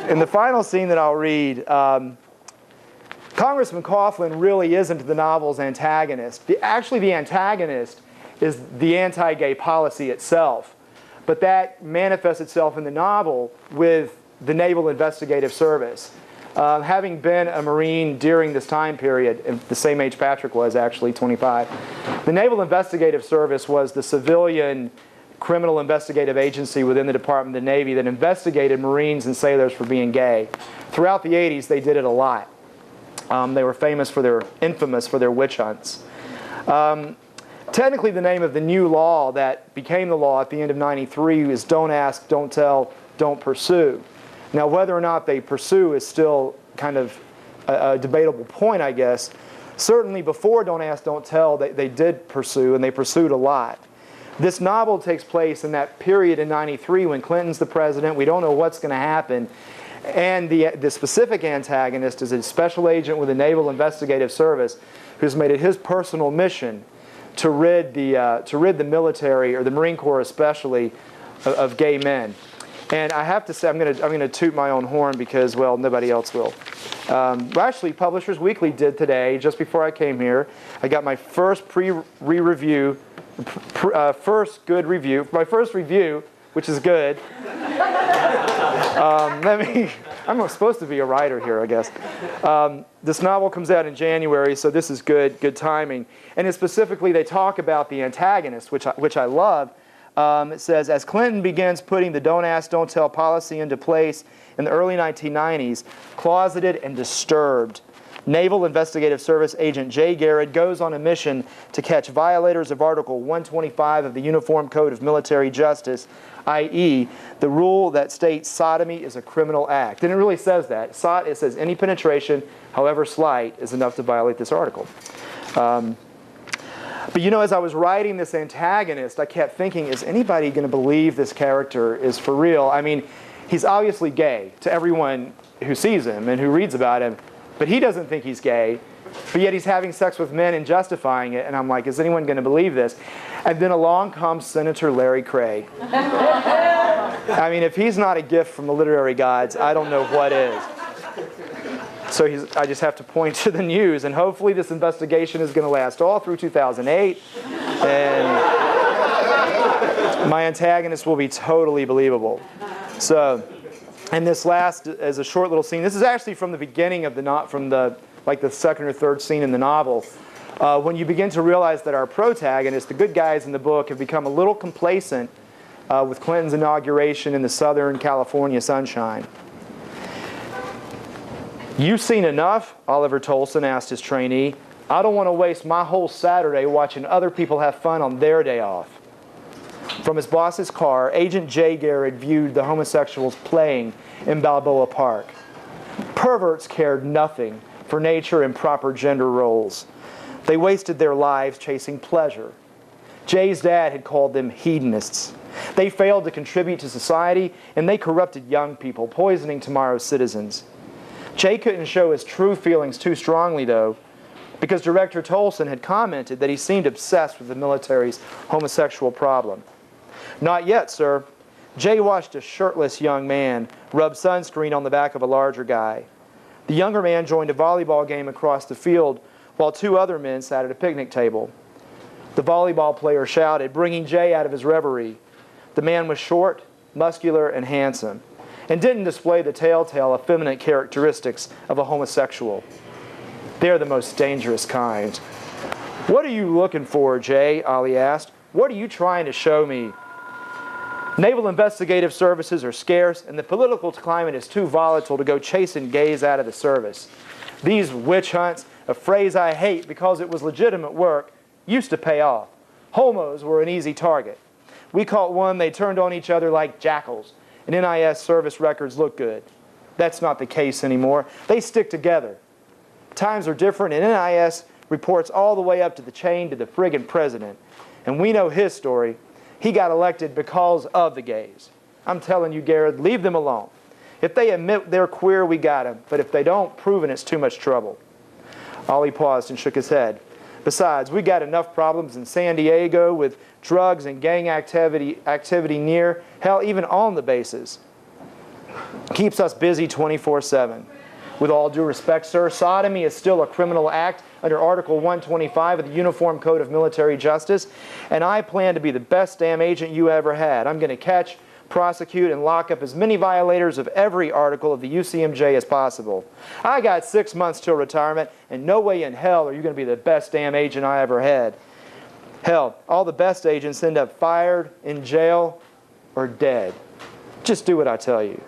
In the final scene that I'll read, Congressman Coughlin really isn't the novel's antagonist. Actually, the antagonist is the anti-gay policy itself. But that manifests itself in the novel with the Naval Investigative Service. Having been a Marine during this time period, and the same age Patrick was, actually, 25, the Naval Investigative Service was the civilian criminal investigative agency within the Department of the Navy that investigated Marines and sailors for being gay. Throughout the 80s, they did it a lot. They were infamous for their witch hunts. Technically, the name of the new law that became the law at the end of '93 is Don't Ask, Don't Tell, Don't Pursue. Now, whether or not they pursue is still kind of a debatable point, I guess. Certainly, before Don't Ask, Don't Tell, they did pursue, and they pursued a lot. This novel takes place in that period in '93 when Clinton's the president. We don't know what's going to happen. And the specific antagonist is a special agent with the Naval Investigative Service who's made it his personal mission to rid the military, or the Marine Corps especially, of gay men. And I have to say, I'm going to toot my own horn because, well, nobody else will. Actually, Publishers Weekly did today, just before I came here. I got my first review, my first review, which is good. I'm supposed to be a writer here, I guess. This novel comes out in January, so this is good timing. And specifically, they talk about the antagonist, which I love. It says, as Clinton begins putting the Don't Ask, Don't Tell policy into place in the early 1990s, closeted and disturbed, Naval Investigative Service agent Jay Garrett goes on a mission to catch violators of Article 125 of the Uniform Code of Military Justice, i.e., the rule that states sodomy is a criminal act. And it really says that. It says any penetration, however slight, is enough to violate this article. But you know, as I was writing this antagonist, I kept thinking, is anybody going to believe this character is for real? I mean, he's obviously gay to everyone who sees him and who reads about him, but he doesn't think he's gay, but yet he's having sex with men and justifying it, and I'm like, is anyone going to believe this? And then along comes Senator Larry Craig. I mean, if he's not a gift from the literary gods, I don't know what is. So I just have to point to the news, and hopefully this investigation is going to last all through 2008, and my antagonist will be totally believable. So, and this last is a short little scene. This is actually from the beginning of the second or third scene in the novel, when you begin to realize that our protagonist, the good guys in the book, have become a little complacent with Clinton's inauguration in the Southern California sunshine. "You've seen enough?" Oliver Tolson asked his trainee. "I don't want to waste my whole Saturday watching other people have fun on their day off." From his boss's car, Agent Jay Garrett viewed the homosexuals playing in Balboa Park. Perverts cared nothing for nature and proper gender roles. They wasted their lives chasing pleasure. Jay's dad had called them hedonists. They failed to contribute to society, and they corrupted young people, poisoning tomorrow's citizens. Jay couldn't show his true feelings too strongly, though, because Director Tolson had commented that he seemed obsessed with the military's homosexual problem. "Not yet, sir." Jay watched a shirtless young man rub sunscreen on the back of a larger guy. The younger man joined a volleyball game across the field while two other men sat at a picnic table. The volleyball player shouted, bringing Jay out of his reverie. The man was short, muscular, and handsome, and didn't display the telltale effeminate characteristics of a homosexual. They're the most dangerous kind. "What are you looking for, Jay?" Ollie asked. "What are you trying to show me?" "Naval investigative services are scarce, and the political climate is too volatile to go chasing gays out of the service. These witch hunts, a phrase I hate because it was legitimate work, used to pay off. Homos were an easy target. We caught one, they turned on each other like jackals, and NIS service records look good. That's not the case anymore. They stick together. Times are different, and NIS reports all the way up to the chain to the friggin' president. And we know his story. He got elected because of the gays. I'm telling you, Garrett, leave them alone. If they admit they're queer, we got them. But if they don't, proven it's too much trouble." Ollie paused and shook his head. "Besides, we got enough problems in San Diego with drugs and gang activity near, hell, even on the bases." keeps us busy 24/7. With all due respect, sir, sodomy is still a criminal act under Article 125 of the Uniform Code of Military Justice, and I plan to be the best damn agent you ever had. I'm going to catch, prosecute, and lock up as many violators of every article of the UCMJ as possible. I got 6 months till retirement, and no way in hell are you going to be the best damn agent I ever had. Hell, all the best agents end up fired, in jail, or dead. Just do what I tell you.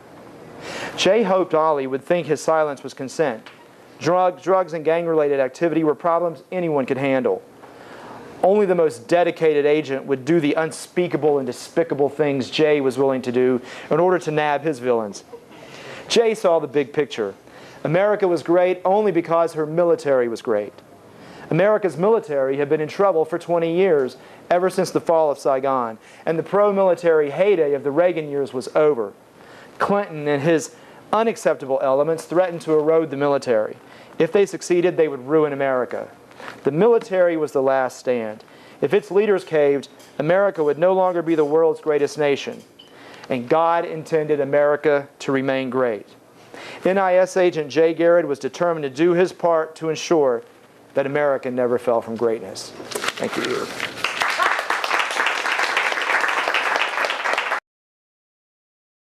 Jay hoped Ollie would think his silence was consent. Drugs and gang-related activity were problems anyone could handle. Only the most dedicated agent would do the unspeakable and despicable things Jay was willing to do in order to nab his villains. Jay saw the big picture. America was great only because her military was great. America's military had been in trouble for 20 years, ever since the fall of Saigon, and the pro-military heyday of the Reagan years was over. Clinton and his unacceptable elements threatened to erode the military. If they succeeded, they would ruin America. The military was the last stand. If its leaders caved, America would no longer be the world's greatest nation. And God intended America to remain great. NIS agent Jay Garrett was determined to do his part to ensure that America never fell from greatness. Thank you.